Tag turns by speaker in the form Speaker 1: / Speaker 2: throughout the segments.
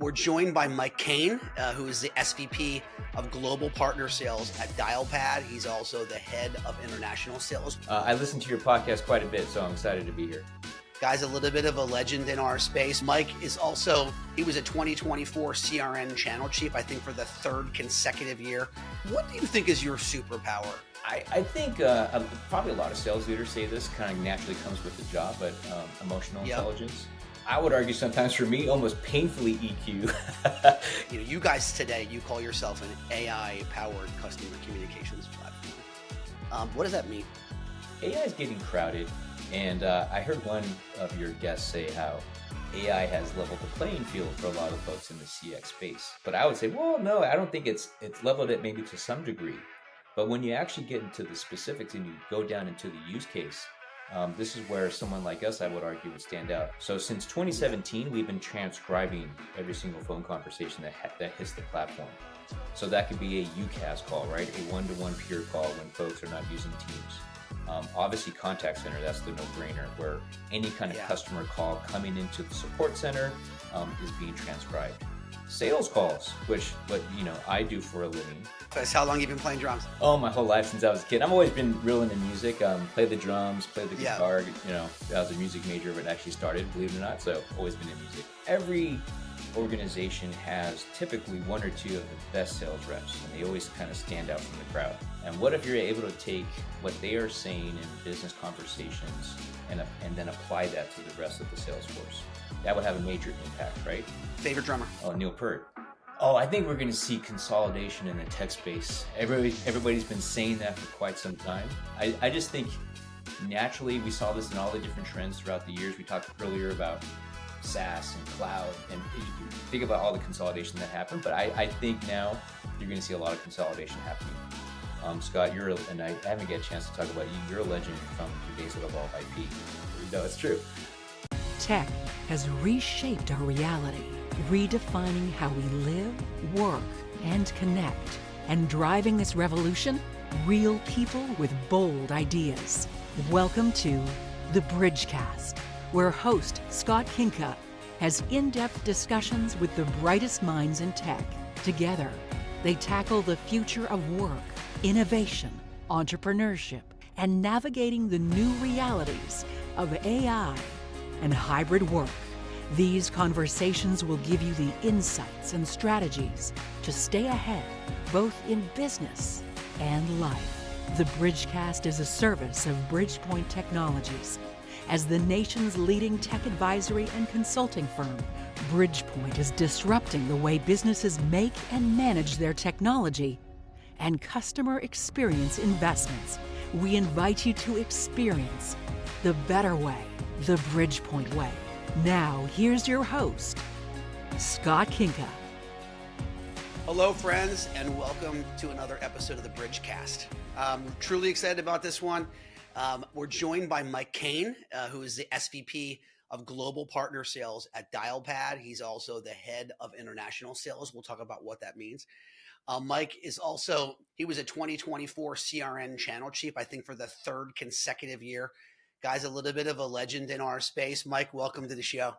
Speaker 1: We're joined by Mike Kane, who is the SVP of Global Partner Sales at Dialpad. He's also the head of international sales.
Speaker 2: I listen to your podcast quite a bit, so I'm excited to be here.
Speaker 1: Guy's a little bit of a legend in our space. Mike is also, he was a 2024 CRN channel chief, I think for the third consecutive year. What do you think is your superpower?
Speaker 2: I think probably a lot of sales leaders say this kind of naturally comes with the job, but emotional intelligence. I would argue sometimes for me, almost painfully EQ.
Speaker 1: You guys today, you call yourself an AI-powered customer communications platform. What does that mean?
Speaker 2: AI is getting crowded, and I heard one of your guests say how AI has leveled the playing field for a lot of folks in the CX space. But I would say, well, no, I don't think it's leveled it maybe to some degree. But when you actually get into the specifics and you go down into the use case, this is where someone like us, I would argue, would stand out. So since 2017, we've been transcribing every single phone conversation that hits the platform. So that could be a UCAS call, right? A one-to-one peer call when folks are not using Teams. Obviously, contact center, that's the no-brainer, where any kind of customer call coming into the support center is being transcribed. Sales calls, which I do for a living.
Speaker 1: That's how long you've been playing drums?
Speaker 2: Oh, my whole life since I was a kid. I've always been real into music. Play the drums, play the guitar. I was a music major when it actually started, believe it or not. So always been in music. Every organization has typically one or two of the best sales reps, and they always kind of stand out from the crowd. And what if you're able to take what they are saying in business conversations and then apply that to the rest of the sales force? That would have a major impact, right?
Speaker 1: Favorite drummer?
Speaker 2: Oh, Neil Peart. Oh, I think we're going to see consolidation in the tech space. Everybody's been saying that for quite some time. I just think naturally we saw this in all the different trends throughout the years. We talked earlier about SaaS and cloud, and you think about all the consolidation that happened, but I think now you're going to see a lot of consolidation happening. Scott, and I haven't get a chance to talk about you. You're a legend from your days at Evolve IP. No, it's true.
Speaker 3: Tech has reshaped our reality, redefining how we live, work, and connect. And driving this revolution, real people with bold ideas. Welcome to the Bridgecast, where host Scott Kinka has in-depth discussions with the brightest minds in tech. Together, they tackle the future of work, innovation, entrepreneurship, and navigating the new realities of AI and hybrid work. These conversations will give you the insights and strategies to stay ahead, both in business and life. The Bridgecast is a service of Bridgepoint Technologies. As the nation's leading tech advisory and consulting firm, Bridgepoint is disrupting the way businesses make and manage their technology and customer experience investments. We invite you to experience the better way, the Bridgepoint way. Now, here's your host, Scott Kinka.
Speaker 1: Hello, friends, and welcome to another episode of the Bridgecast. Truly excited about this one. We're joined by Mike Kane, who is the SVP of Global Partner Sales at Dialpad. He's also the head of international sales. We'll talk about what that means. Mike is also, he was a 2024 CRN channel chief, I think for the third consecutive year. Guy's a little bit of a legend in our space. Mike, welcome to the show.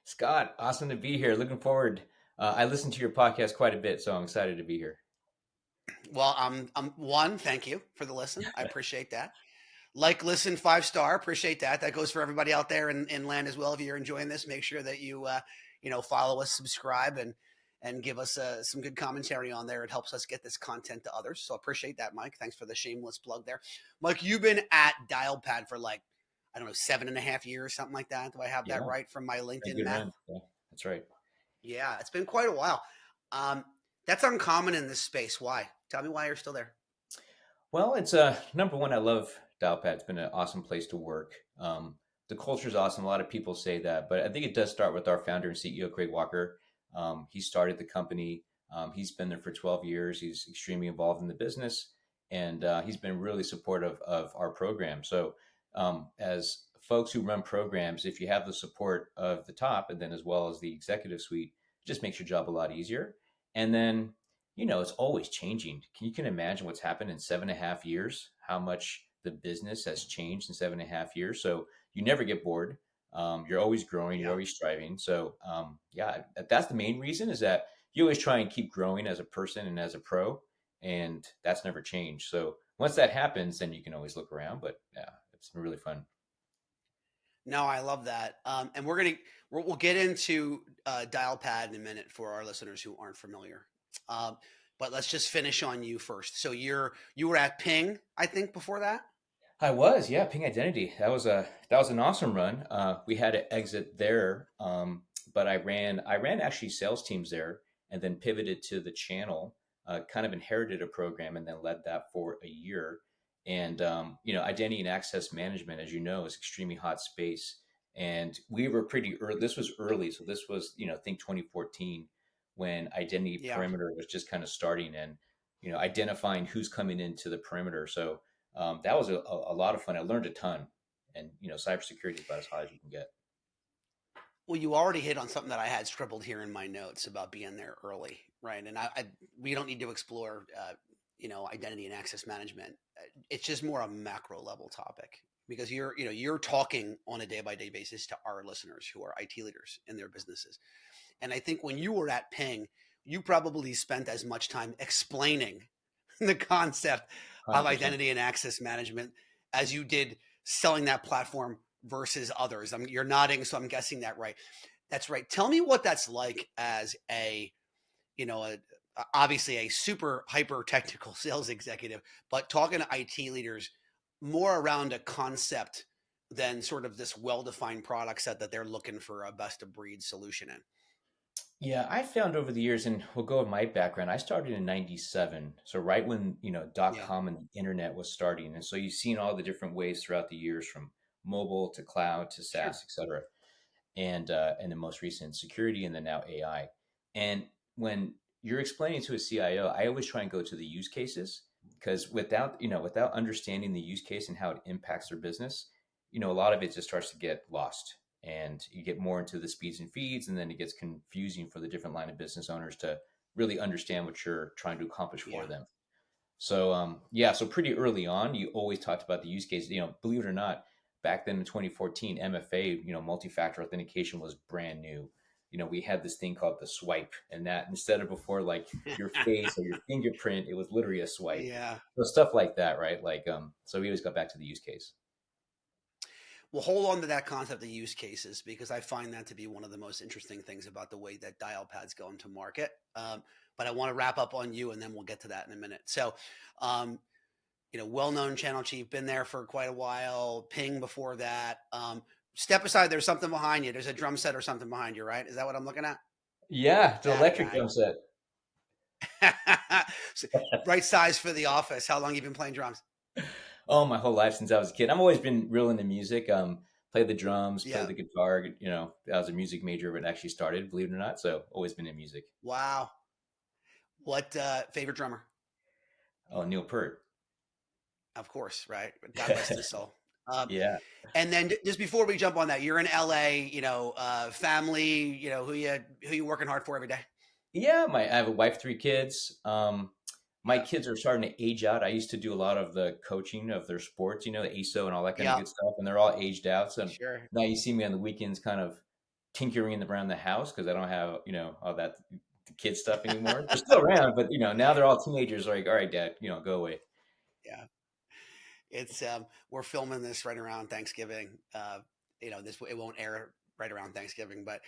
Speaker 2: Scott, awesome to be here. Looking forward. I listen to your podcast quite a bit, so I'm excited to be here.
Speaker 1: Well, thank you for the listen. I appreciate that. Like, listen, 5-star. Appreciate that. That goes for everybody out there in land as well. If you're enjoying this, make sure that you follow us, subscribe, and give us some good commentary on there. It helps us get this content to others. So appreciate that, Mike. Thanks for the shameless plug there. Mike, you've been at Dialpad for 7.5 years, something like that. Do I have that right from my LinkedIn math?
Speaker 2: Yeah, that's right.
Speaker 1: Yeah, it's been quite a while. That's uncommon in this space. Why? Tell me why you're still there.
Speaker 2: Well, it's number one, I love Dialpad. It's been an awesome place to work. The culture is awesome. A lot of people say that, but I think it does start with our founder and CEO, Craig Walker. He started the company. He's been there for 12 years. He's extremely involved in the business, and he's been really supportive of our program. So as folks who run programs, if you have the support of the top and then as well as the executive suite, it just makes your job a lot easier. And then, it's always changing. You can imagine what's happened in 7.5 years, how much the business has changed in 7.5 years. So you never get bored. You're always growing, you're
Speaker 1: Yeah.
Speaker 2: always striving. So yeah, that's the main reason, is that you always try and keep growing as a person and as a pro, and that's never changed. So once that happens, then you can always look around. But yeah, it's been really fun.
Speaker 1: No, I love that. And we'll get into Dialpad in a minute for our listeners who aren't familiar. Um, but let's just finish on you first. So you were at Ping, I think, before that.
Speaker 2: I was, yeah, Ping Identity. That was an awesome run. We had to exit there, but I ran actually sales teams there, and then pivoted to the channel. Kind of inherited a program and then led that for a year. And identity and access management, as you know, is extremely hot space. And we were pretty early. This was early, so this was I think 2014, when identity
Speaker 1: Yeah.
Speaker 2: perimeter was just kind of starting, and identifying who's coming into the perimeter. So that was a lot of fun. I learned a ton, and cybersecurity is about as hot as you can get.
Speaker 1: Well, you already hit on something that I had scribbled here in my notes about being there early, right? And we don't need to explore, identity and access management. It's just more a macro level topic because you're talking on a day by day basis to our listeners who are IT leaders in their businesses. And I think when you were at Ping, you probably spent as much time explaining the concept of
Speaker 2: 100%.
Speaker 1: identity and access management as you did selling that platform versus others. You're nodding, so I'm guessing that right. That's right. Tell me what that's like as you know, a, obviously a super hyper technical sales executive, but talking to IT leaders more around a concept than sort of this well-defined product set that they're looking for a best of breed solution in.
Speaker 2: Yeah, I found over the years, and we'll go with my background. I started in '97, so right when
Speaker 1: Yeah,
Speaker 2: .com and the internet was starting, and so you've seen all the different ways throughout the years, from mobile to cloud to
Speaker 1: sure.
Speaker 2: SaaS, etc. And the most recent security, and then now AI. And when you're explaining to a CIO, I always try and go to the use cases, because without understanding the use case and how it impacts their business, a lot of it just starts to get lost, and you get more into the speeds and feeds, and then it gets confusing for the different line of business owners to really understand what you're trying to accomplish for
Speaker 1: Yeah.
Speaker 2: them. So yeah, so pretty early on, you always talked about the use case. Believe it or not, back then in 2014, MFA, multi-factor authentication was brand new. We had this thing called the swipe, and that, instead of before like your face or your fingerprint, it was literally a swipe.
Speaker 1: Yeah.
Speaker 2: So stuff like that, right? Like so we always got back to the use case.
Speaker 1: Well, hold on to that concept of use cases because I find that to be one of the most interesting things about the way that Dialpad's going to market. But I want to wrap up on you, and then we'll get to that in a minute. So, um, well-known channel chief, been there for quite a while. Ping before that. Step aside. There's something behind you. There's a drum set or something behind you, right? Is that what I'm looking at?
Speaker 2: Yeah, the
Speaker 1: That
Speaker 2: electric
Speaker 1: guy.
Speaker 2: drum set.
Speaker 1: So, right size for the office. How long you been playing drums?
Speaker 2: Oh, my whole life since I was a kid. I've always been real into music. Play the drums, play
Speaker 1: Yeah.
Speaker 2: the guitar. I was a music major when it actually started, believe it or not. So always been in music.
Speaker 1: Wow. What favorite drummer?
Speaker 2: Oh, Neil Peart.
Speaker 1: Of course, right? God rest his soul. Um,
Speaker 2: Yeah.
Speaker 1: and then just before we jump on that, you're in LA. Family. Who you working hard for every day?
Speaker 2: Yeah, I have a wife, 3 kids. My
Speaker 1: Yeah.
Speaker 2: kids are starting to age out. I used to do a lot of the coaching of their sports, the ASO and all that kind of
Speaker 1: Yeah.
Speaker 2: good stuff, and they're all aged out. So
Speaker 1: Sure.
Speaker 2: now you see me on the weekends, kind of tinkering around the house, because I don't have all that the kid stuff anymore. They're still around, but now they're all teenagers. Like, all right, Dad, go away.
Speaker 1: Yeah. It's we're filming this right around Thanksgiving. This it won't air right around Thanksgiving, but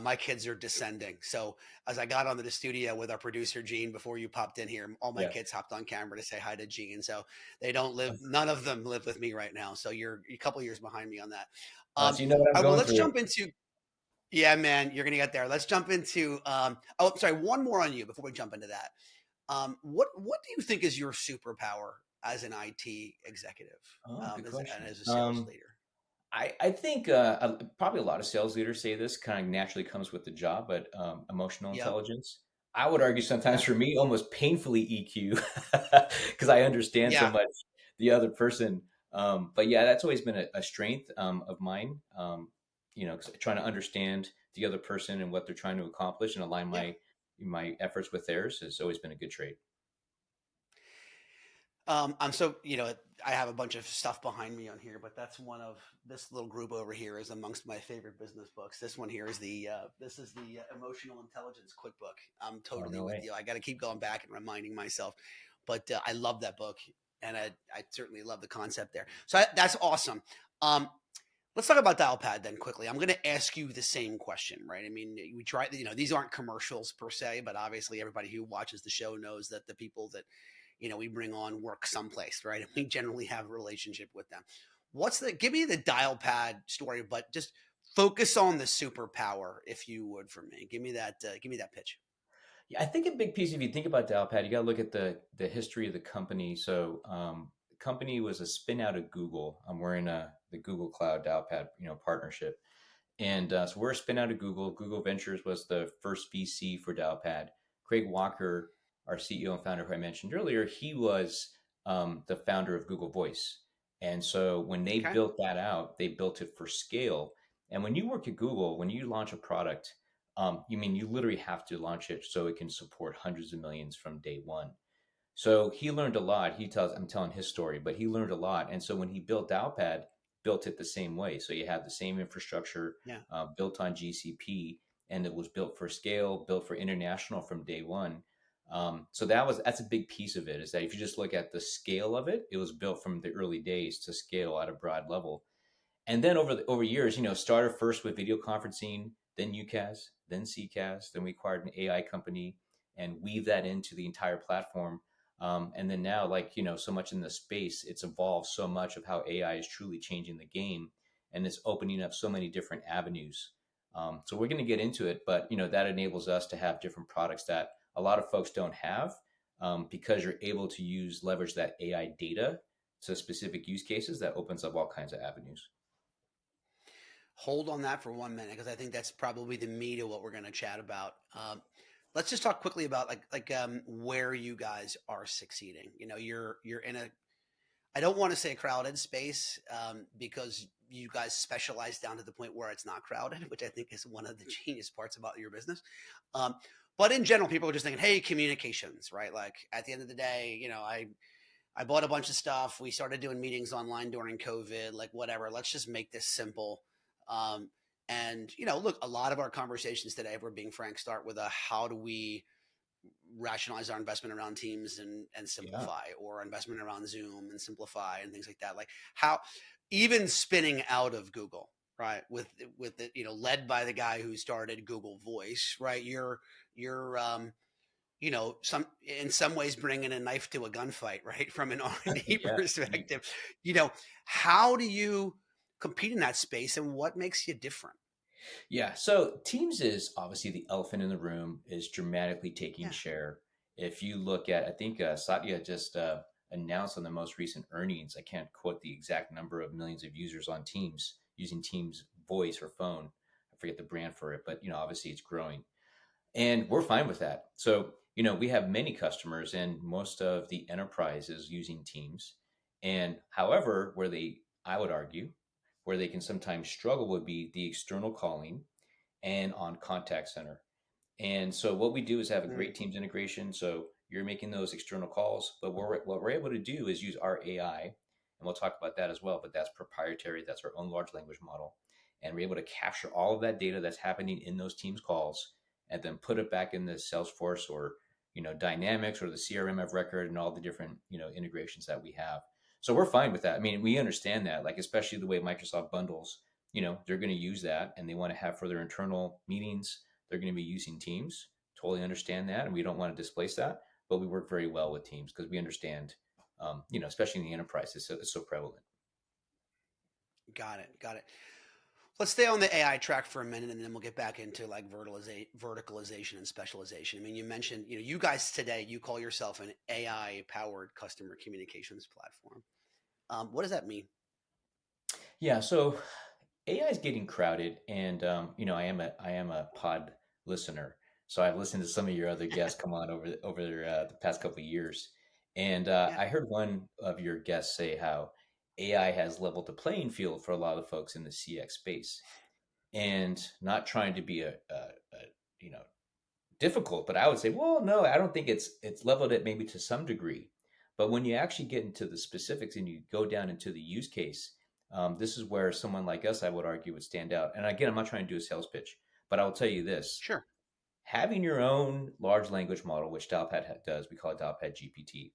Speaker 1: my kids are descending. So as I got onto the studio with our producer Gene before you popped in here, all my
Speaker 2: Yeah.
Speaker 1: kids hopped on camera to say hi to Gene. So they don't live. None of them live with me right now. So you're a couple years behind me on that.
Speaker 2: So you know what I'm
Speaker 1: All right, well,
Speaker 2: going
Speaker 1: let's
Speaker 2: through.
Speaker 1: jump into. Yeah, man, you're gonna get there. Let's jump into. Oh, sorry, one more on you before we jump into that. What do you think is your superpower as an IT executive,
Speaker 2: Oh, good
Speaker 1: and
Speaker 2: question.
Speaker 1: as a sales leader?
Speaker 2: I think probably a lot of sales leaders say this kind of naturally comes with the job, but emotional
Speaker 1: Yep.
Speaker 2: intelligence. I would argue sometimes
Speaker 1: Okay.
Speaker 2: for me, almost painfully EQ, because I understand so
Speaker 1: Yeah.
Speaker 2: much the other person. But yeah, that's always been a strength of mine. 'Cause trying to understand the other person and what they're trying to accomplish, and align
Speaker 1: Yeah.
Speaker 2: my efforts with theirs, has always been a good trait.
Speaker 1: I'm so, I have a bunch of stuff behind me on here, but that's one of this little group over here is amongst my favorite business books. This one here is the Emotional Intelligence Quick Book. I'm
Speaker 2: Oh,
Speaker 1: totally
Speaker 2: no
Speaker 1: with
Speaker 2: way.
Speaker 1: you. I got to keep going back and reminding myself, but I love that book, and I certainly love the concept there. So that's awesome. Um, let's talk about Dialpad then quickly. I'm going to ask you the same question, right? I mean, we try, these aren't commercials per se, but obviously everybody who watches the show knows that the people that we bring on work someplace, right? And we generally have a relationship with them. Give me the dial pad story, but just focus on the superpower, if you would, for me. Give me that pitch.
Speaker 2: Yeah, I think a big piece, if you think about Dialpad, you got to look at the history of the company. So, the company was a spin out of Google. We're in the Google Cloud Dialpad, partnership. And so we're a spin out of Google. Google Ventures was the first VC for Dialpad. Craig Walker, our CEO and founder, who I mentioned earlier, he was the founder of Google Voice. And so when they
Speaker 1: Okay.
Speaker 2: built that out, they built it for scale. And when you work at Google, when you launch a product, you literally have to launch it so it can support hundreds of millions from day one. So he learned a lot. I'm telling his story, but he learned a lot. And so when he built Alpad, built it the same way. So you have the same infrastructure
Speaker 1: Yeah.
Speaker 2: built on GCP, and it was built for scale, built for international from day one. So that's a big piece of it. Is that if you just look at the scale of it, it was built from the early days to scale at a broad level. And then over years, started first with video conferencing, then UCaaS, then CCaaS, then we acquired an AI company and weave that into the entire platform. And then now, like, so much in the space, it's evolved so much of how AI is truly changing the game, and it's opening up so many different avenues. So we're going to get into it, but that enables us to have different products that a lot of folks don't have, because you're able to leverage that AI data to specific use cases that opens up all kinds of avenues.
Speaker 1: Hold on that for 1 minute because I think that's probably the meat of what we're going to chat about. Let's just talk quickly about where you guys are succeeding. You're in a, I don't want to say crowded space, because you guys specialize down to the point where it's not crowded, which I think is one of the genius parts about your business. Um, but in general, people are just thinking, hey, communications, right? Like at the end of the day, I bought a bunch of stuff. We started doing meetings online during COVID, like whatever. Let's just make this simple. Um, and look, a lot of our conversations today, if we're being frank, start with a how do we rationalize our investment around Teams and
Speaker 2: Yeah.
Speaker 1: simplify, or investment around Zoom and simplify, and things like that. Like how even spinning out of Google, right? With it, led by the guy who started Google Voice, right? You're some in some ways bringing a knife to a gunfight, right? From an R&D
Speaker 2: Yeah.
Speaker 1: perspective. you know how do you compete in that space, and what makes you different?
Speaker 2: Yeah. So Teams is obviously the elephant in the room, is dramatically taking
Speaker 1: Yeah.
Speaker 2: share. If you look at, I think Satya just announced on the most recent earnings, I can't quote the exact number of millions of users on Teams using Teams voice or phone. I forget the brand for it, but obviously it's growing. And we're fine with that. So, we have many customers and most of the enterprise is using Teams. And however, I would argue, where they can sometimes struggle would be the external calling and on contact center. And so what we do is have a
Speaker 1: Mm.
Speaker 2: great Teams integration. So you're making those external calls, but what we're able to do is use our AI, and we'll talk about that as well. But that's proprietary. That's our own large language model, and we're able to capture all of that data that's happening in those Teams calls, and then put it back in the Salesforce or Dynamics or the CRM of record and all the different integrations that we have. So we're fine with that. I mean, we understand that, like especially the way Microsoft bundles. They're going to use that, and they want to have for their internal meetings they're going to be using Teams. Totally understand that, and we don't want to displace that. But we work very well with Teams because we understand, especially in the enterprise, it's so prevalent.
Speaker 1: Got it. Let's stay on the AI track for a minute, and then we'll get back into like verticalization and specialization. I mean, you mentioned, you guys today, you call yourself an AI powered customer communications platform. What does that mean?
Speaker 2: Yeah, so AI is getting crowded, and I am a pod listener, so I've listened to some of your other guests come on over the past couple of years, and
Speaker 1: Yeah.
Speaker 2: I heard one of your guests say how AI has leveled the playing field for a lot of folks in the CX space, and not trying to be a you know difficult, but I would say, well, no, I don't think it's leveled it maybe to some degree, But when you actually get into the specifics and you go down into the use case, this is where someone like us, I would argue, would stand out. And again, I'm not trying to do a sales pitch, but I will tell you this:
Speaker 1: Sure.
Speaker 2: having your own large language model, which Dialpad does, we call it Dialpad GPT.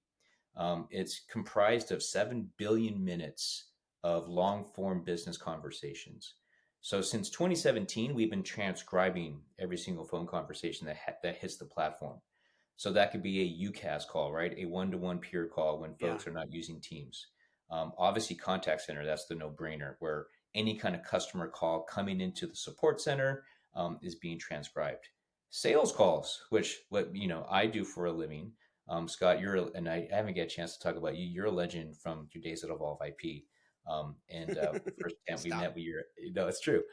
Speaker 2: It's comprised of 7 billion minutes of long form business conversations. So since 2017, we've been transcribing every single phone conversation that hits the platform. So that could be a UCAS call, right? A one-to-one peer call when
Speaker 1: Yeah.
Speaker 2: folks are not using Teams. Obviously, contact center, that's the no-brainer, where any kind of customer call coming into the support center is being transcribed. Sales calls, which what I do for a living. Scott, and I haven't get a chance to talk about you. You're a legend from your days at Evolve IP. And first time we
Speaker 1: Stop.
Speaker 2: met, it's true.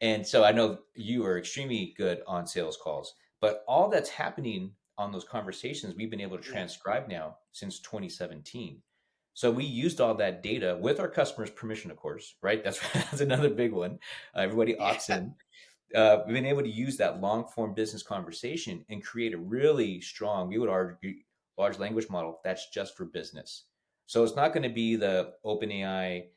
Speaker 2: And so I know you are extremely good on sales calls, but all that's happening on those conversations, we've been able to
Speaker 1: Yeah.
Speaker 2: transcribe now since 2017. So we used all that data with our customers' permission, of course, right? That's another big one. Everybody
Speaker 1: Yeah.
Speaker 2: opts in. We've been able to use that long form business conversation and create a really strong, we would argue, large language model that's just for business. So it's not going to be the OpenAI,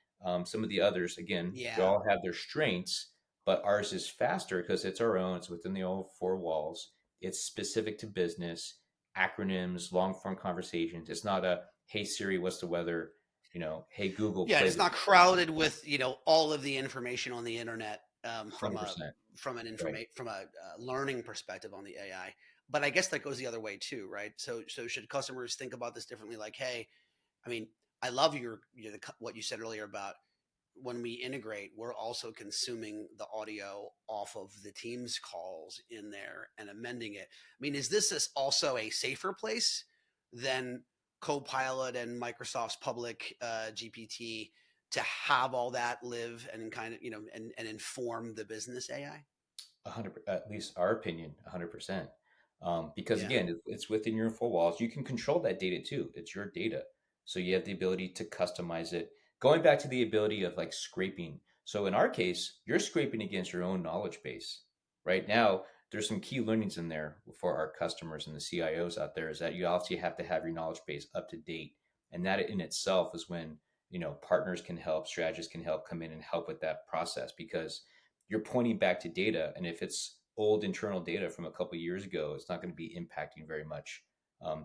Speaker 2: some of the others. Again, they
Speaker 1: Yeah.
Speaker 2: all have their strengths, but ours is faster because it's our own. It's within the old four walls. It's specific to business, acronyms, long form conversations. It's not a, hey Siri, what's the weather? Hey Google,
Speaker 1: Yeah.
Speaker 2: play
Speaker 1: It's
Speaker 2: this.
Speaker 1: not crowded with, all of the information on the internet from a
Speaker 2: 100%. Right.
Speaker 1: learning perspective on the AI. But I guess that goes the other way too, right? So should customers think about this differently? Like, hey, I mean, I love what you said earlier about when we integrate, we're also consuming the audio off of the Teams calls in there and amending it. I mean, is this also a safer place than Copilot and Microsoft's public GPT to have all that live and kind of, and inform the business AI?
Speaker 2: 100, at least our opinion, 100%. Because
Speaker 1: Yeah.
Speaker 2: again, it's within your four walls. You can control that data too. It's your data. So you have the ability to customize it. Going back to the ability of like scraping. So in our case, you're scraping against your own knowledge base. Right now, there's some key learnings in there for our customers and the CIOs out there is that you obviously have to have your knowledge base up to date. And that in itself is when, partners can help, strategists can help come in and help with that process because you're pointing back to data. And if it's old internal data from a couple of years ago, it's not going to be impacting very much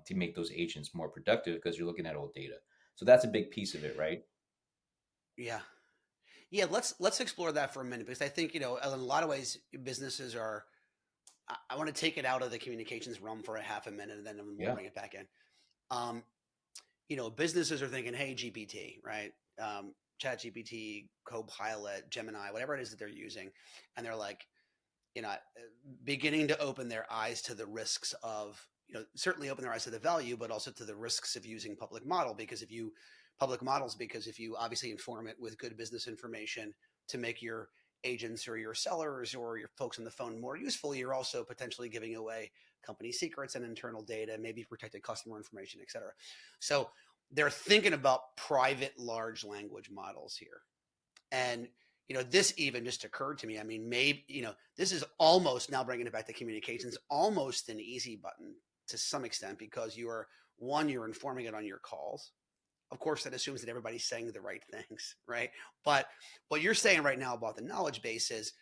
Speaker 2: to make those agents more productive because you're looking at old data. So that's a big piece of it, right?
Speaker 1: Yeah. Yeah. Let's explore that for a minute because I think, in a lot of ways, businesses are, I want to take it out of the communications realm for a half a minute and then we'll
Speaker 2: Yeah,
Speaker 1: bring it back in. Um, businesses are thinking, hey, GPT, right? Chat GPT, Copilot, Gemini, whatever it is that they're using. And they're like, beginning to open their eyes to the risks of, certainly open their eyes to the value, but also to the risks of using public models, because if you obviously inform it with good business information to make your agents or your sellers or your folks on the phone more useful, you're also potentially giving away company secrets and internal data, maybe protected customer information, et cetera. So they're thinking about private large language models here. And, this even just occurred to me. I mean, maybe, this is almost, now bringing it back to communications, almost an easy button to some extent because you're informing it on your calls. Of course, that assumes that everybody's saying the right things, right? But what you're saying right now about the knowledge base is,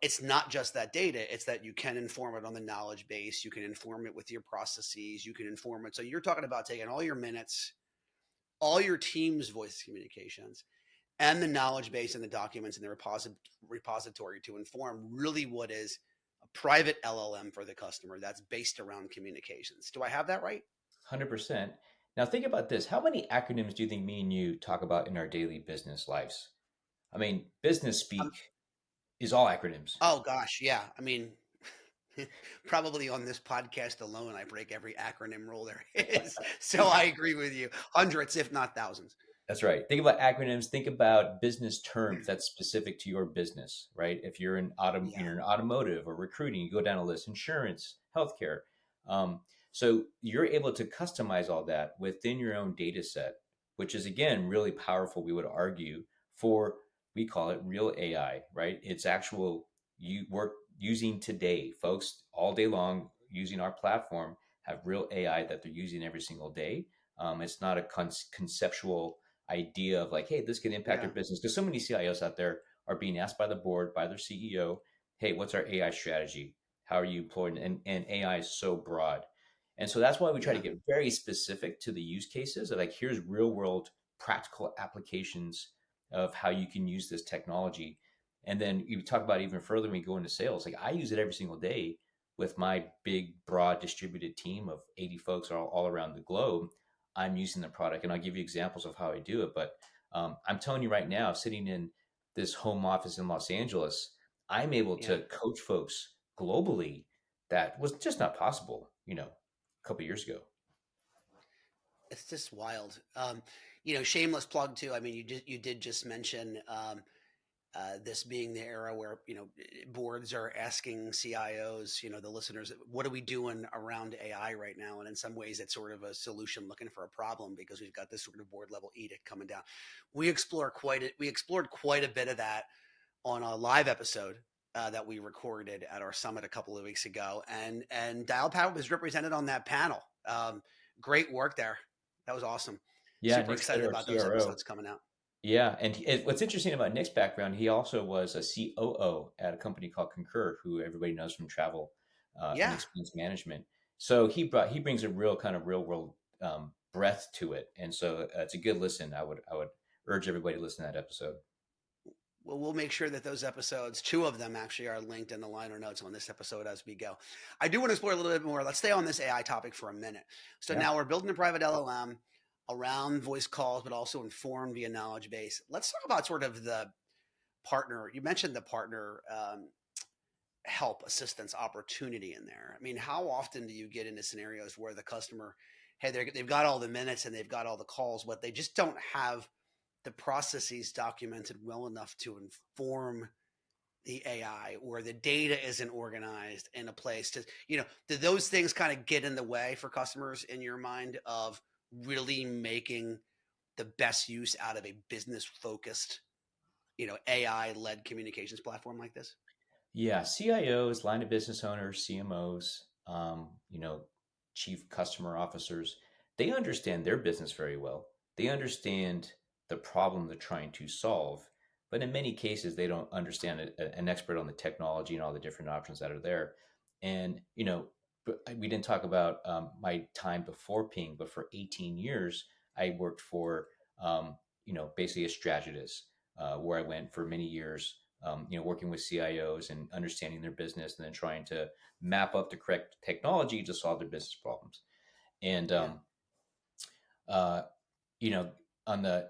Speaker 1: it's not just that data, it's that you can inform it on the knowledge base. You can inform it with your processes. You can inform it. So you're talking about taking all your minutes, all your team's voice communications, and the knowledge base and the documents and the repository to inform really what is a private LLM for the customer that's based around communications. Do I have that right?
Speaker 2: 100%. Now think about this. How many acronyms do you think me and you talk about in our daily business lives? I mean, business
Speaker 1: Um,
Speaker 2: speak is all acronyms.
Speaker 1: oh gosh, yeah. I mean, probably on this podcast alone, I break every acronym rule there is. So I agree with you. Hundreds, if not thousands.
Speaker 2: That's right. Think about acronyms. Think about business terms that's specific to your business, right? If you're
Speaker 1: Yeah.
Speaker 2: you're in automotive or recruiting, you go down a list: insurance, healthcare. So you're able to customize all that within your own data set, which is again really powerful. We would argue for we call it real AI, right? It's actual you work using today, folks, all day long using our platform have real AI that they're using every single day It's not a conceptual idea of like, hey, this can impact
Speaker 1: Yeah.
Speaker 2: our business. Because so many CIOs out there are being asked by the board, by their CEO, hey, what's our AI strategy? How are you employed? And AI is so broad. And so that's why we try to
Speaker 1: Yeah.
Speaker 2: get very specific to the use cases of like, here's real world practical applications of how you can use this technology. And then you talk about even further when we go into sales. Like I use it every single day with my big, broad distributed team of 80 folks all around the globe. I'm using the product, and I'll give you examples of how I do it. But I'm telling you right now, sitting in this home office in Los Angeles, I'm able
Speaker 1: Yeah.
Speaker 2: to coach folks globally that was just not possible, a couple years ago.
Speaker 1: It's just wild. Shameless plug too. I mean, you did just mention this being the era where boards are asking CIOs, the listeners, what are we doing around AI right now? And in some ways, it's sort of a solution looking for a problem because we've got this sort of board level edict coming down. We explored quite a bit of that on a live episode that we recorded at our summit a couple of weeks ago, and Dialpad was represented on that panel. Great work there. That was awesome.
Speaker 2: Yeah,
Speaker 1: Super
Speaker 2: Nick
Speaker 1: excited
Speaker 2: Slater, our
Speaker 1: about those
Speaker 2: CRO.
Speaker 1: episodes coming out.
Speaker 2: Yeah, and what's interesting about Nick's background, he also was a COO at a company called Concur, who everybody knows from travel and
Speaker 1: Yeah.
Speaker 2: expense management. So he brings a real kind of real world breadth to it, and so it's a good listen. I would urge everybody to listen to that episode.
Speaker 1: Well, we'll make sure that those episodes, two of them actually, are linked in the liner notes on this episode as we go. I do want to explore a little bit more. Let's stay on this AI topic for a minute. So
Speaker 2: Yeah.
Speaker 1: now we're building a private LLM around voice calls, but also informed via knowledge base. Let's talk about sort of the partner. You mentioned the partner help assistance opportunity in there. I mean, how often do you get into scenarios where the customer, hey, they've got all the minutes and they've got all the calls, but they just don't have the processes documented well enough to inform the AI, or the data isn't organized in a place to, do those things kind of get in the way for customers in your mind of really making the best use out of a business focused, AI led communications platform like this?
Speaker 2: Yeah, CIOs, line of business owners, CMOs, chief customer officers, they understand their business very well. They understand the problem they're trying to solve, but in many cases, they don't understand an expert on the technology and all the different options that are there. And, we didn't talk about my time before Ping, but for 18 years, I worked for, basically a strategist where I went for many years working with CIOs and understanding their business and then trying to map up the correct technology to solve their business problems. And,
Speaker 1: Yeah.
Speaker 2: uh, you know, on the,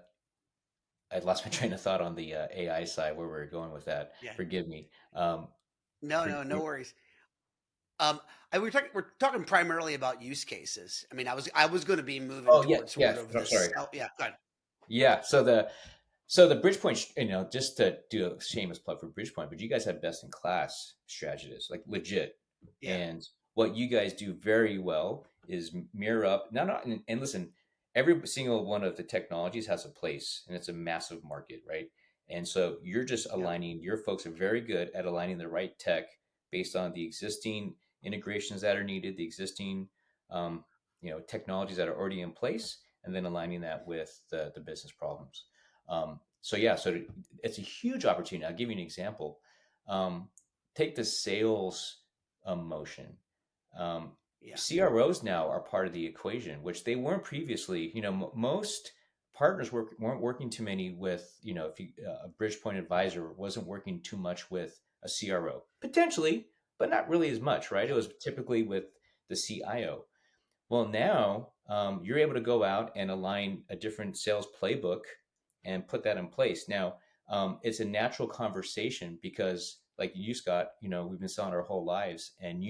Speaker 2: I lost my train of thought on the AI side where we were going with that.
Speaker 1: Yeah.
Speaker 2: Forgive me.
Speaker 1: No,
Speaker 2: For,
Speaker 1: no, no worries. Um, we're talking primarily about use cases. I mean, I was going to be moving
Speaker 2: oh, yeah,
Speaker 1: towards sort
Speaker 2: yeah.
Speaker 1: of
Speaker 2: I'm
Speaker 1: this.
Speaker 2: sorry.
Speaker 1: Yeah, go ahead.
Speaker 2: Yeah. So the Bridgepoint, just to do a shameless plug for Bridgepoint, but you guys have best in class strategists, like legit.
Speaker 1: Yeah,
Speaker 2: And what you guys do very well is mirror up. Not and listen, every single one of the technologies has a place, and it's a massive market, right? And so you're just
Speaker 1: yeah,
Speaker 2: aligning. Your folks are very good at aligning the right tech based on the existing integrations that are needed, the existing technologies that are already in place, and then aligning that with the business problems. So yeah, so it's a huge opportunity. I'll give you an example. Take the sales motion. Um,
Speaker 1: yeah,
Speaker 2: CROs now are part of the equation, which they weren't previously. Most partners weren't working too many with, if a Bridgepoint advisor wasn't working too much with a CRO, potentially, but not really as much, right? It
Speaker 1: yeah,
Speaker 2: was typically with the CIO. Well, now you're able to go out and align a different sales playbook and put that in place. Now, it's a natural conversation because, like you, Scott, we've been selling our whole lives, and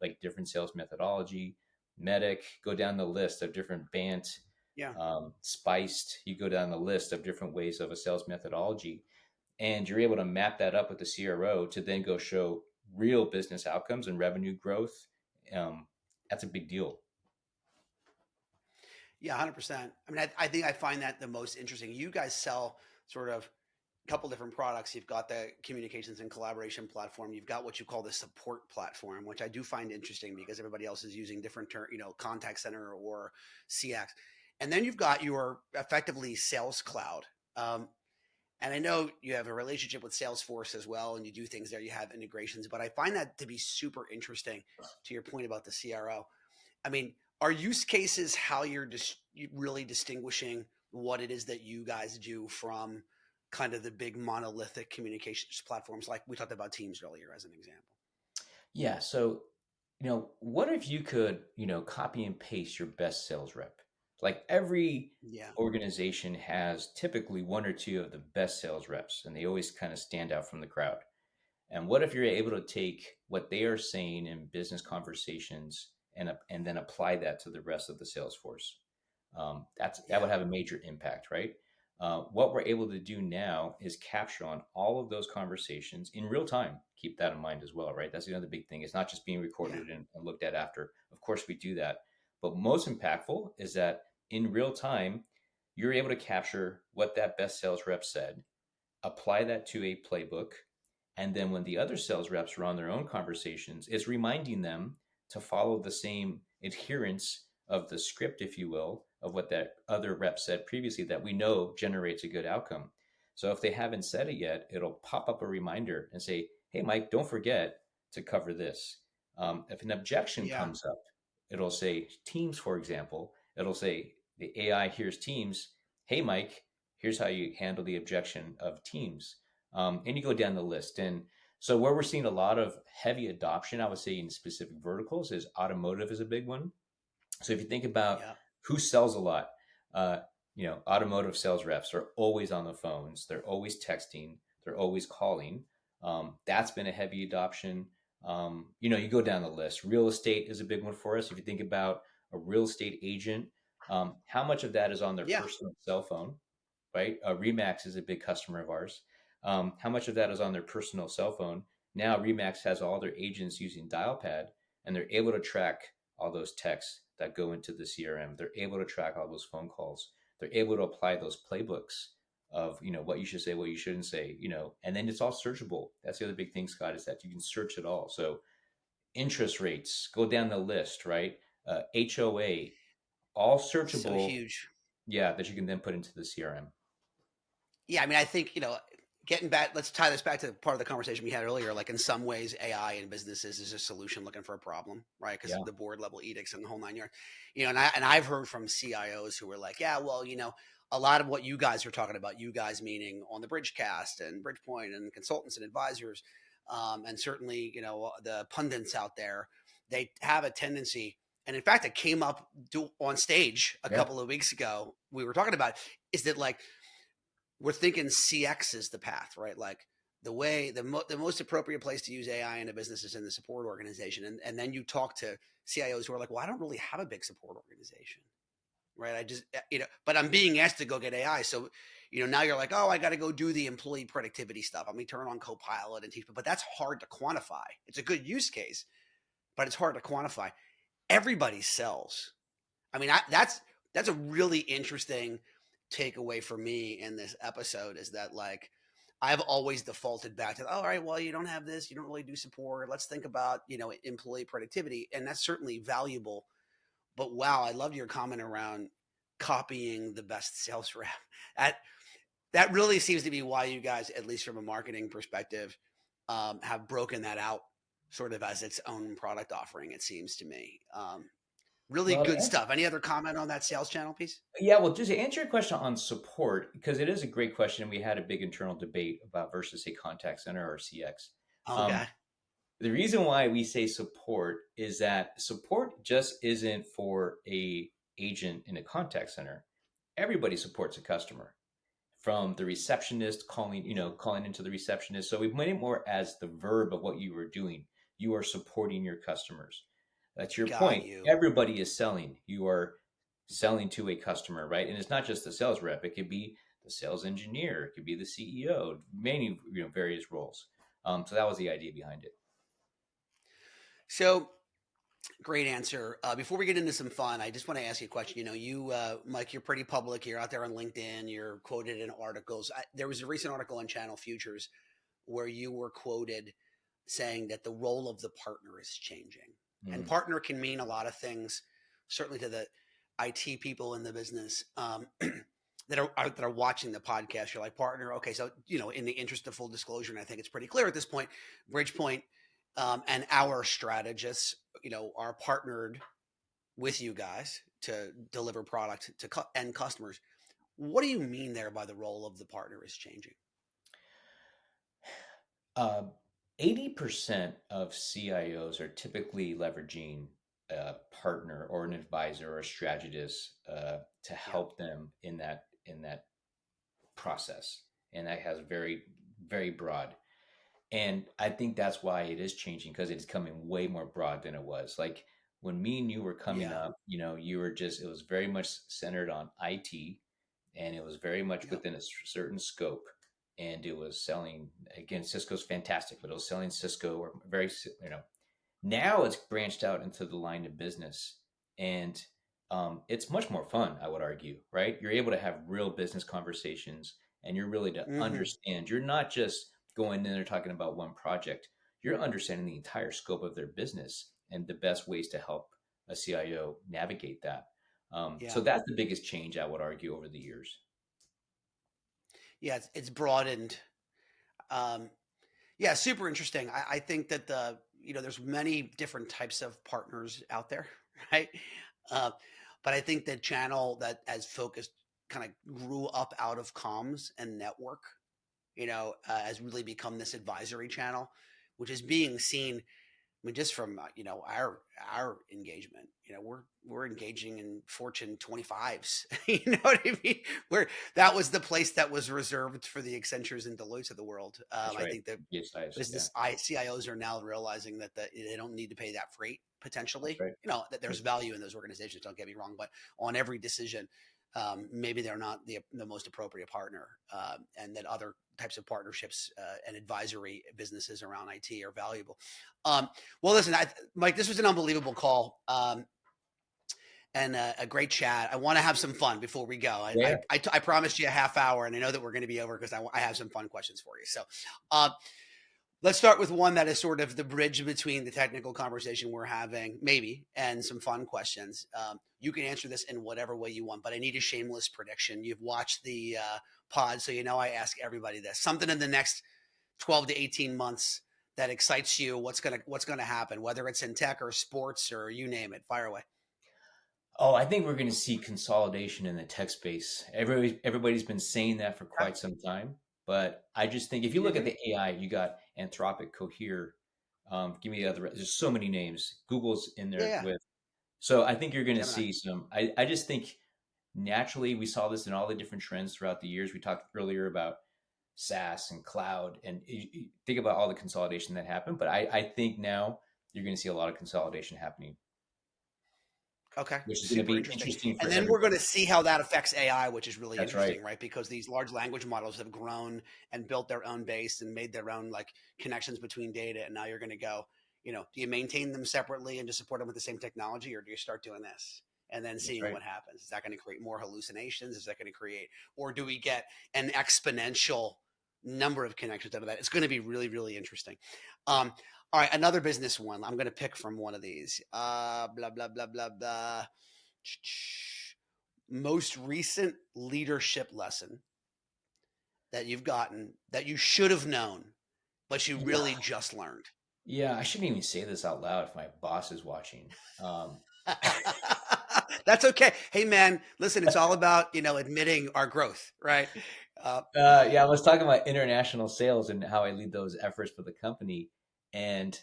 Speaker 2: like different sales methodology, medic, go down the list of different Bant,
Speaker 1: yeah.
Speaker 2: spiced. You go down the list of different ways of a sales methodology, and you're able to map that up with the CRO to then go show real business outcomes and revenue growth. That's a big deal.
Speaker 1: Yeah, 100%. I mean, I think I find that the most interesting. You guys sell sort of a couple different products. You've got the communications and collaboration platform. You've got what you call the support platform, which I do find interesting because everybody else is using different contact center or CX. And then you've got your effectively sales cloud. Um, and I know you have a relationship with Salesforce as well, and you do things there. You have integrations, but I find that to be super interesting. To your point about the CRO, I mean, are use cases how you really distinguishing what it is that you guys do from kind of the big monolithic communications platforms like we talked about Teams earlier as an example?
Speaker 2: Yeah. So, what if you could, copy and paste your best sales rep? Like every
Speaker 1: Yeah,
Speaker 2: organization has typically one or two of the best sales reps, and they always kind of stand out from the crowd. And what if you're able to take what they are saying in business conversations and then apply that to the rest of the sales force? That
Speaker 1: yeah,
Speaker 2: would have a major impact, right? What we're able to do now is capture on all of those conversations in real time. Keep that in mind as well, right? That's the other big thing. It's not just being
Speaker 1: yeah,
Speaker 2: recorded and looked at after. Of course, we do that. But most impactful is that in real time, you're able to capture what that best sales rep said, apply that to a playbook, and then when the other sales reps are on their own conversations, it's reminding them to follow the same adherence of the script, if you will, of what that other rep said previously that we know generates a good outcome. So if they haven't said it yet, it'll pop up a reminder and say, hey, Mike, don't forget to cover this. If an objection
Speaker 1: yeah.
Speaker 2: comes up, it'll say Teams, for example, it'll say the AI hears Teams. Hey, Mike, here's how you handle the objection of Teams. And you go down the list. And so where we're seeing a lot of heavy adoption, I would say in specific verticals, is automotive is a big one. So if you think about
Speaker 1: Yeah.
Speaker 2: who sells a lot, uh, automotive sales reps are always on the phones. They're always texting. They're always calling. That's been a heavy adoption. You go down the list. Real estate is a big one for us. If you think about a real estate agent, how much of that is on their
Speaker 1: Yeah.
Speaker 2: personal cell phone, right? Remax is a big customer of ours. How much of that is on their personal cell phone? Now Remax has all their agents using Dialpad, and they're able to track all those texts that go into the CRM. They're able to track all those phone calls. They're able to apply those playbooks of what you should say, what you shouldn't say, and then it's all searchable. That's the other big thing, Scott, is that you can search it all. So interest rates, go down the list, right? HOA, all
Speaker 1: So
Speaker 2: searchable.
Speaker 1: huge.
Speaker 2: Yeah, that you can then put into the CRM.
Speaker 1: Yeah, I mean, I think, getting back, let's tie this back to part of the conversation we had earlier. Like, in some ways, AI in businesses is a solution looking for a problem, right? Because
Speaker 2: Yeah.
Speaker 1: the board level edicts and the whole nine yards. And I've heard from CIOs who were like, yeah, well, a lot of what you guys are talking about, you guys meaning on the Bridgecast and Bridgepoint and consultants and advisors, and certainly, the pundits out there, they have a tendency. And in fact, it came up on stage a
Speaker 2: Yeah.
Speaker 1: couple of weeks ago. We were talking about is that like we're thinking CX is the path, right? Like the most appropriate place to use AI in a business is in the support organization, and then you talk to CIOs who are like, well, I don't really have a big support organization, right? I just but I'm being asked to go get AI, so now you're like, oh, I got to go do the employee productivity stuff. I'm gonna turn on Copilot and teach, but that's hard to quantify. It's a good use case, but it's hard to quantify. Everybody sells. I mean, that's a really interesting takeaway for me in this episode is that like I've always defaulted back to, oh, all right, well, you don't have this, you don't really do support. Let's think about, employee productivity. And that's certainly valuable. But wow, I loved your comment around copying the best sales rep. That that really seems to be why you guys, at least from a marketing perspective, have broken that out sort of as its own product offering, it seems to me. Really
Speaker 2: Well,
Speaker 1: good stuff. Any other comment on that sales channel piece?
Speaker 2: yeah, well, just to answer your question on support, because it is a great question, and we had a big internal debate about versus a contact center or CX. Um,
Speaker 1: Okay.
Speaker 2: the reason why we say support is that support just isn't for a agent in a contact center. Everybody supports a customer, from the receptionist calling into the receptionist. So we've made it more as the verb of what you were doing. You are supporting your customers. That's your
Speaker 1: Got
Speaker 2: point.
Speaker 1: you.
Speaker 2: Everybody is selling. You are selling to a customer, right? And it's not just the sales rep. It could be the sales engineer. It could be the CEO. Many various roles. So that was the idea behind it.
Speaker 1: So great answer. Before we get into some fun, I just want to ask you a question. Mike, you're pretty public. You're out there on LinkedIn. You're quoted in articles. There was a recent article on Channel Futures where you were quoted saying that the role of the partner is changing. And
Speaker 2: Mm.
Speaker 1: partner can mean a lot of things, certainly to the IT people in the business that are watching the podcast. You're like, partner, okay, so in the interest of full disclosure, and I think it's pretty clear at this point, Bridgepoint and our strategists, are partnered with you guys to deliver product to end customers. What do you mean there by the role of the partner is changing?
Speaker 2: Uh, 80% of CIOs are typically leveraging a partner or an advisor or a strategist to
Speaker 1: Yeah.
Speaker 2: help them in that process, and that has very very broad. And I think that's why it is changing, because it's coming way more broad than it was. Like when me and you were coming
Speaker 1: Yeah.
Speaker 2: up, you were just, it was very much centered on IT, and it was very much
Speaker 1: Yep.
Speaker 2: within a certain scope. And it was selling, again, Cisco's fantastic, but it was selling Cisco or very, now it's branched out into the line of business. And it's much more fun, I would argue, right? You're able to have real business conversations, and you're really to
Speaker 1: Hmm.
Speaker 2: understand. You're not just going in there talking about one project. You're understanding the entire scope of their business and the best ways to help a CIO navigate that. So
Speaker 1: Yeah.
Speaker 2: that's the biggest change, I would argue, over the years.
Speaker 1: Yeah. It's broadened. Um, yeah. Super interesting. I think that there's many different types of partners out there, right? Uh, but I think the channel that as focused kind of grew up out of comms and network, has really become this advisory channel, which is being seen. I mean, just from our engagement, we're engaging in Fortune 25s. You know what I mean? Where that was the place that was reserved for the Accentures and Deloittes of the world.
Speaker 2: That's
Speaker 1: I
Speaker 2: right.
Speaker 1: think that
Speaker 2: Yes, yeah,
Speaker 1: CIOs are now realizing that they don't need to pay that freight
Speaker 2: that's
Speaker 1: potentially.
Speaker 2: right.
Speaker 1: That there's value in those organizations. Don't get me wrong, but on every decision, maybe they're not the most appropriate partner, and that other types of partnerships and advisory businesses around IT are valuable. Well, listen, Mike, this was an unbelievable call. And a great chat. I want to have some fun before we go.
Speaker 2: Yeah.
Speaker 1: I promised you a half hour, and I know that we're going to be over because I have some fun questions for you. So, uh, let's start with one that is sort of the bridge between the technical conversation we're having, maybe, and some fun questions. You can answer this in whatever way you want, but I need a shameless prediction. You've watched the pod, so I ask everybody this. Something in the next 12 to 18 months that excites you. What's gonna happen, whether it's in tech or sports or you name it. Fire away.
Speaker 2: Oh, I think we're going to see consolidation in the tech space. Everybody's been saying that for
Speaker 1: Okay.
Speaker 2: quite some time, but I just think if you look at
Speaker 1: Mm-hmm.
Speaker 2: the AI, you got Anthropic, Cohere. Give me the other. There's so many names. Google's in
Speaker 1: Yeah,
Speaker 2: there
Speaker 1: yeah.
Speaker 2: with. So I think you're going to
Speaker 1: Gemini.
Speaker 2: see some. I just think naturally we saw this in all the different trends throughout the years. We talked earlier about SaaS and cloud, and think about all the consolidation that happened. But I think now you're going to see a lot of consolidation happening,
Speaker 1: Okay,
Speaker 2: which is going to
Speaker 1: super
Speaker 2: be
Speaker 1: interesting.
Speaker 2: interesting for
Speaker 1: And then we're going to
Speaker 2: everybody.
Speaker 1: see how that affects AI, which is really
Speaker 2: That's right.
Speaker 1: interesting, right? Because these large language models have grown and built their own base and made their own like connections between data. And now you're going to go, do you maintain them separately and just support them with the same technology, or do you start doing this? And then
Speaker 2: That's
Speaker 1: seeing
Speaker 2: right.
Speaker 1: what happens. Is that going to create more hallucinations? Is that going to create, or do we get an exponential number of connections out of that? It's going to be really, really interesting. Um, all right, another business one. I'm going to pick from one of these. Blah blah blah blah blah. Most recent leadership lesson that you've gotten that you should have known, but you
Speaker 2: Yeah.
Speaker 1: really just learned?
Speaker 2: Yeah, I shouldn't even say this out loud if my boss is watching. Um,
Speaker 1: That's okay. Hey, man, listen, it's all about, admitting our growth, right? Uh,
Speaker 2: yeah, I was talking about international sales and how I lead those efforts for the company. And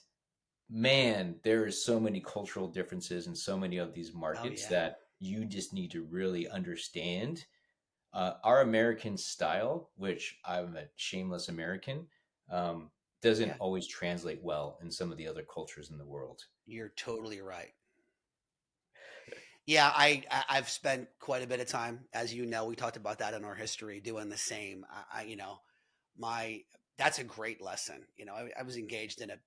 Speaker 2: man, there is so many cultural differences in so many of these
Speaker 1: oh,
Speaker 2: markets
Speaker 1: yeah.
Speaker 2: that you just need to really understand. Our American style, which I'm a shameless American, doesn't
Speaker 1: Yeah.
Speaker 2: always translate well in some of the other cultures in the world.
Speaker 1: You're totally right. Yeah, I've spent quite a bit of time, as you know, we talked about that in our history, doing the same. My that's a great lesson. I was engaged in a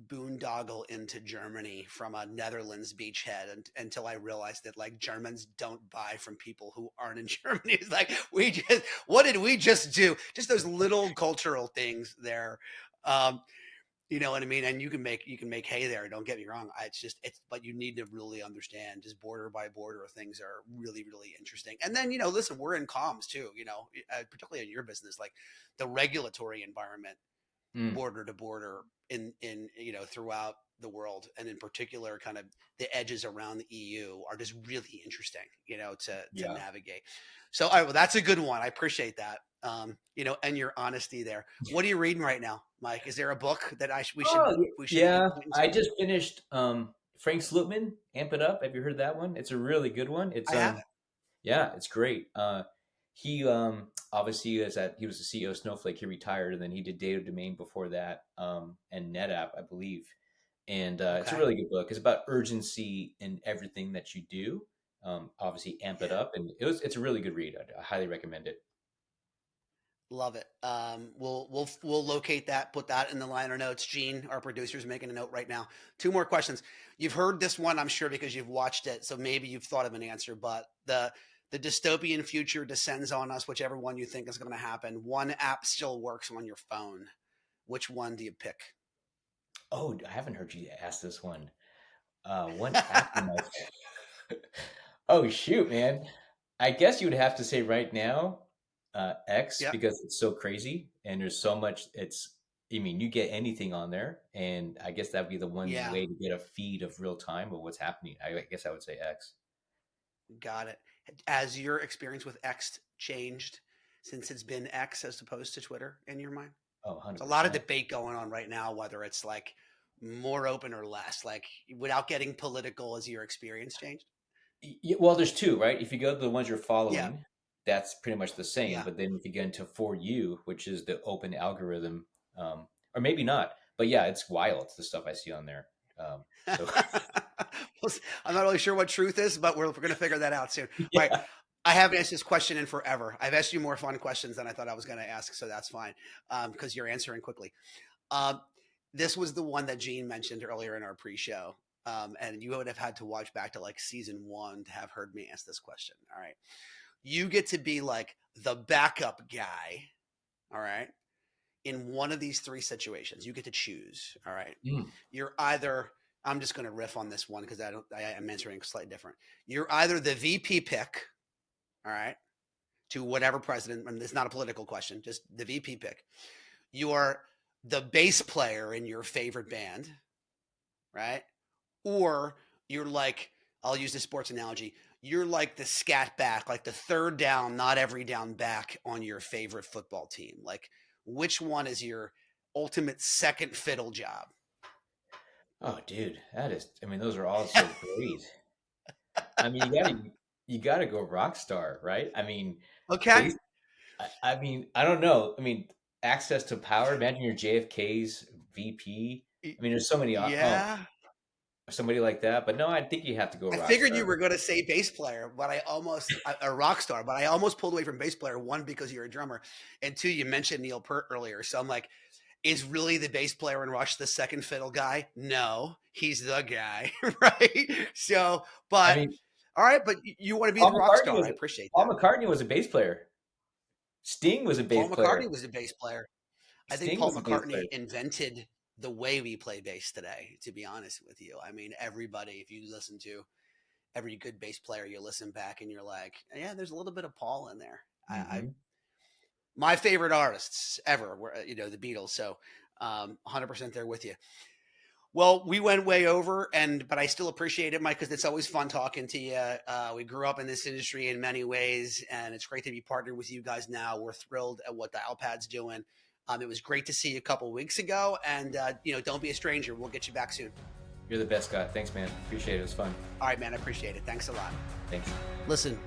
Speaker 1: boondoggle into Germany from a Netherlands beachhead until I realized that like Germans don't buy from people who aren't in Germany. It's like what did we just do? Just those little cultural things there. Um, You know what I mean? And you can make hay there. Don't get me wrong. But you need to really understand just border by border things are really, really interesting. And then, listen, we're in comms too, particularly in your business, like the regulatory environment,
Speaker 2: Mm,
Speaker 1: border to border in throughout the world, and in particular kind of the edges around the EU are just really interesting, to
Speaker 2: yeah.
Speaker 1: navigate. So all right, well, that's a good one. I appreciate that. And your honesty there. What are you reading right now, Mike? Is there a book that
Speaker 2: Oh,
Speaker 1: we should be
Speaker 2: yeah.
Speaker 1: acquainted
Speaker 2: I
Speaker 1: with?
Speaker 2: just finished Frank Slootman, Amp It Up. Have you heard that one? It's a really good one.
Speaker 1: I haven't.
Speaker 2: Yeah, it's great. He obviously he was the CEO of Snowflake. He retired, and then he did Data Domain before that, and NetApp, I believe. And it's a
Speaker 1: Okay.
Speaker 2: really good book. It's about urgency in everything that you do. Obviously, Amp It
Speaker 1: Yeah.
Speaker 2: Up, and it's a really good read. I highly recommend it.
Speaker 1: Love it. We'll locate that, put that in the liner notes. Gene, our producer, is making a note right now. Two more questions. You've heard this one, I'm sure, because you've watched it, so maybe you've thought of an answer. But the dystopian future descends on us, whichever one you think is going to happen. One app still works on your phone. Which one do you pick?
Speaker 2: Oh, I haven't heard you ask this one. One app in my Oh shoot, man. I guess you would have to say right now, X,
Speaker 1: Yep.
Speaker 2: because it's so crazy and there's so much. I mean, you get anything on there, and I guess that'd be the one
Speaker 1: Yeah.
Speaker 2: way to get a feed of real time of what's happening. I guess I would say X.
Speaker 1: Got it. Has your experience with X changed since it's been X as opposed to Twitter in your mind?
Speaker 2: Oh,
Speaker 1: There's a lot of
Speaker 2: 100%.
Speaker 1: debate going on right now, whether it's like more open or less. Like, without getting political, has your experience changed?
Speaker 2: Well, there's two, right? If you go to the ones you're
Speaker 1: Yeah,
Speaker 2: following, that's pretty much the same.
Speaker 1: yeah.
Speaker 2: But then if you get into For You, which is the open algorithm, or maybe not, but yeah, it's wild, the stuff I see on there. So
Speaker 1: I'm not really sure what truth is, but we're going to figure that out soon. All right.
Speaker 2: yeah.
Speaker 1: I haven't asked this question in forever. I've asked you more fun questions than I thought I was going to ask, so that's fine because you're answering quickly. Um, this was the one that Gene mentioned earlier in our pre-show, and you would have had to watch back to like season 1 to have heard me ask this question. All right, you get to be like the backup guy. All right, in one of these three situations, you get to choose. All right,
Speaker 2: Mm.
Speaker 1: you're either I'm just going to riff on this one because I'm answering slightly different. You're either the VP pick, all right, to whatever president. I mean, it's not a political question, just the VP pick. You are the bass player in your favorite band, right? Or you're like, I'll use the sports analogy. You're like the scat back, like the third down, not every down back on your favorite football team. Like, which one is your ultimate second fiddle job?
Speaker 2: Oh, dude, I mean, those are all so great. I mean, you gotta go rock star, right? I mean,
Speaker 1: Okay.
Speaker 2: base, I mean, I don't know. I mean, access to power. Imagine you're JFK's VP. I mean, there's so many. Oh,
Speaker 1: Yeah.
Speaker 2: somebody like that. But no, I think you have to go
Speaker 1: I
Speaker 2: rock
Speaker 1: figured you
Speaker 2: star.
Speaker 1: were going to say bass player, but I almost a rock star, but I almost pulled away from bass player. One, because you're a drummer, and two, you mentioned Neil Peart earlier. So I'm like, is really the bass player in Rush the second fiddle guy? No, he's the guy, right? So,
Speaker 2: I
Speaker 1: but
Speaker 2: mean,
Speaker 1: all right, but you want to be
Speaker 2: Paul
Speaker 1: the rock
Speaker 2: McCartney
Speaker 1: star.
Speaker 2: was
Speaker 1: I appreciate
Speaker 2: Paul
Speaker 1: that.
Speaker 2: McCartney was a bass player. Sting was a
Speaker 1: Paul
Speaker 2: bass
Speaker 1: McCartney
Speaker 2: player.
Speaker 1: was a bass player. I think
Speaker 2: Sting
Speaker 1: Paul
Speaker 2: was a bass
Speaker 1: McCartney
Speaker 2: player.
Speaker 1: invented the way we play bass today, to be honest with you. I mean, everybody, if you listen to every good bass player, you listen back and you're like, yeah, there's a little bit of Paul in there. I
Speaker 2: Hmm.
Speaker 1: my favorite artists ever were, the Beatles. So 100% there with you. Well, we went way over, but I still appreciate it, Mike, because it's always fun talking to you. We grew up in this industry in many ways, and it's great to be partnered with you guys now. We're thrilled at what Dialpad's doing. It was great to see you a couple of weeks ago, and don't be a stranger. We'll get you back soon.
Speaker 2: You're the best guy. Thanks, man. Appreciate it. It was fun.
Speaker 1: All right, man. I appreciate it. Thanks a lot.
Speaker 2: Thanks.
Speaker 1: Listen,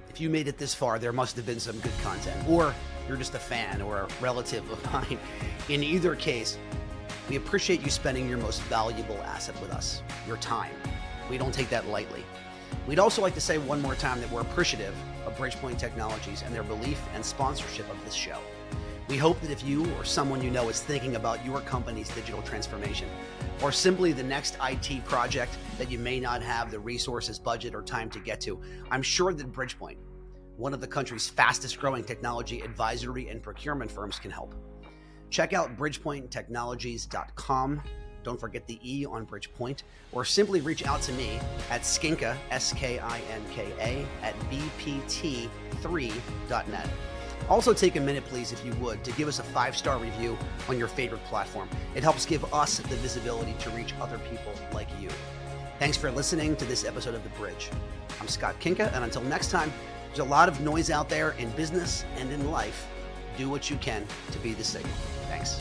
Speaker 1: if you made it this far, there must have been some good content, or you're just a fan or a relative of mine. In either case, we appreciate you spending your most valuable asset with us, your time. We don't take that lightly. We'd also like to say one more time that we're appreciative of Bridgepoint Technologies and their belief and sponsorship of this show. We hope that if you or someone you know is thinking about your company's digital transformation, or simply the next IT project that you may not have the resources, budget, or time to get to, I'm sure that Bridgepoint, one of the country's fastest growing technology advisory and procurement firms, can help. Check out bridgepointtechnologies.com. Don't forget the E on Bridgepoint, or simply reach out to me at Skinka, SKINKA, at bpt3.net. Also take a minute, please, if you would, to give us a 5-star review on your favorite platform. It helps give us the visibility to reach other people like you. Thanks for listening to this episode of The Bridge. I'm Scott Kinka, and until next time, there's a lot of noise out there in business and in life. Do what you can to be the signal. Thanks.